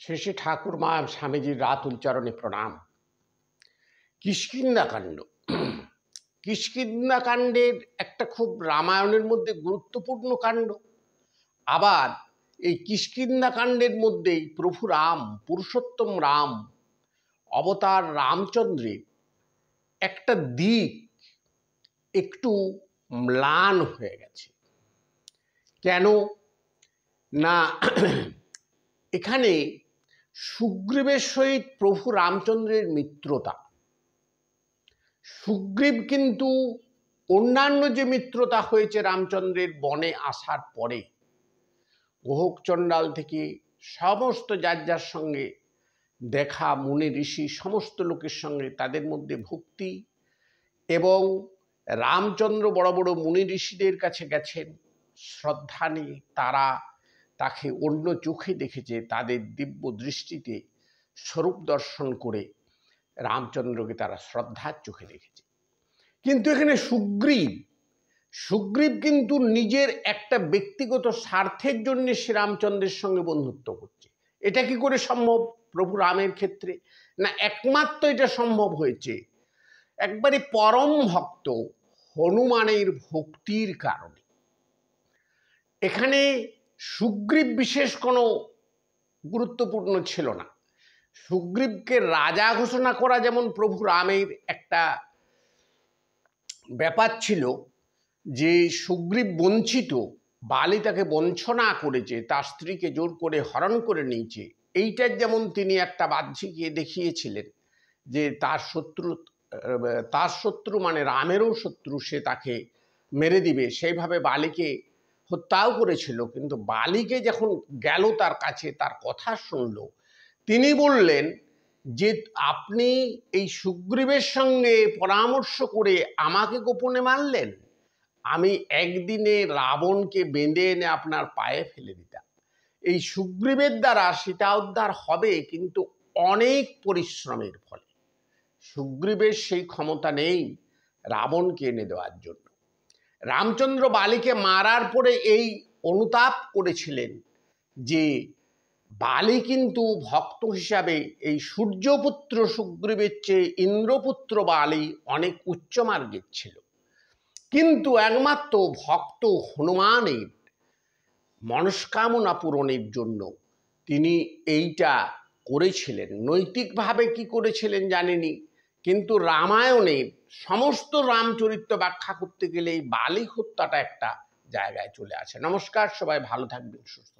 শেষে ঠাকুরমা স্বামীজির রাত উচ্চারণে প্রণাম। কিষ্কিন্ধাকাণ্ড। কিষ্কিন্ধাকাণ্ডের একটা খুব রামায়ণের মধ্যে গুরুত্বপূর্ণ কাণ্ড। আবার এই কিষ্কিন্ধাকাণ্ডের মধ্যেই প্রভু রাম, পুরুষোত্তম রাম, অবতার রামচন্দ্রের একটা দিক একটু ম্লান হয়ে গেছে। কেন না, এখানে সুগ্রীবের সহিত প্রভু রামচন্দ্রের মিত্রতা। সুগ্রীব কিন্তু অন্যান্য যে মিত্রতা হয়েছে রামচন্দ্রের বনে আসার পরে, গোহক চণ্ডাল থেকে সমস্ত যার যার সঙ্গে দেখা, মুনি ঋষি সমস্ত লোকের সঙ্গে তাদের মধ্যে ভক্তি, এবং রামচন্দ্র বড় বড় মুনি ঋষিদের কাছে গেছেন শ্রদ্ধা নিয়ে, তারা তাকে অন্য চোখে দেখেছে, তাদের দিব্য দৃষ্টিতে স্বরূপ দর্শন করে রামচন্দ্রকে তারা শ্রদ্ধার চোখে দেখেছে। কিন্তু এখানে সুগ্রীব কিন্তু নিজের একটা ব্যক্তিগত স্বার্থের জন্য শ্রীরামচন্দ্রের সঙ্গে বন্ধুত্ব করছে। এটা কি করে সম্ভব প্রভু রামের ক্ষেত্রে? না, একমাত্র এটা সম্ভব হয়েছে একবারে পরম ভক্ত হনুমানের ভক্তির কারণে। এখানে সুগ্রীব বিশেষ কোনো গুরুত্বপূর্ণ ছিল না। সুগ্রীবকে রাজা ঘোষণা করা যেমন প্রভু রামের একটা ব্যাপার ছিল, যে সুগ্রীব বঞ্চিত, বালি তাকে বঞ্চনা করেছে, তার স্ত্রীকে জোর করে হরণ করে নিয়েছে, এইটার যেমন তিনি একটা বাহ্যিকে দেখিয়েছিলেন যে তার শত্রু মানে রামেরও শত্রু, সে তাকে মেরে দিবে, সেইভাবে বালিকে হত্যাও করেছিল। কিন্তু বালিকে যখন গেল তার কাছে, তার কথা শুনল, তিনি বললেন যে আপনি এই সুগ্রীবের সঙ্গে পরামর্শ করে আমাকে গোপনে মারলেন, আমি একদিনে রাবণকে বেঁধে এনে আপনার পায়ে ফেলে দিতাম। এই সুগ্রীবের দ্বারা সীতা উদ্ধার হবে, কিন্তু অনেক পরিশ্রমের ফলে। সুগ্রীবের সেই ক্ষমতা নেই রাবণকে এনে দেওয়ার জন্য। রামচন্দ্র বালিকে মারার পরে এই অনুতাপ করেছিলেন যে বালি কিন্তু ভক্ত হিসাবে এই সূর্যপুত্র সুগ্রীবের চেয়ে ইন্দ্রপুত্র বালি অনেক উচ্চ মার্গের ছিল, কিন্তু একমাত্র ভক্ত হনুমানের মনস্কামনা পূরণের জন্য তিনি এইটা করেছিলেন। নৈতিকভাবে কি করেছিলেন জানেনি, কিন্তু রামায়ণের সমস্ত রামচরিত্র ব্যাখ্যা করতে গেলে এই বালি হত্যাটা একটা জায়গায় চলে আসে। নমস্কার, সবাই ভালো থাকবেন, সুস্থ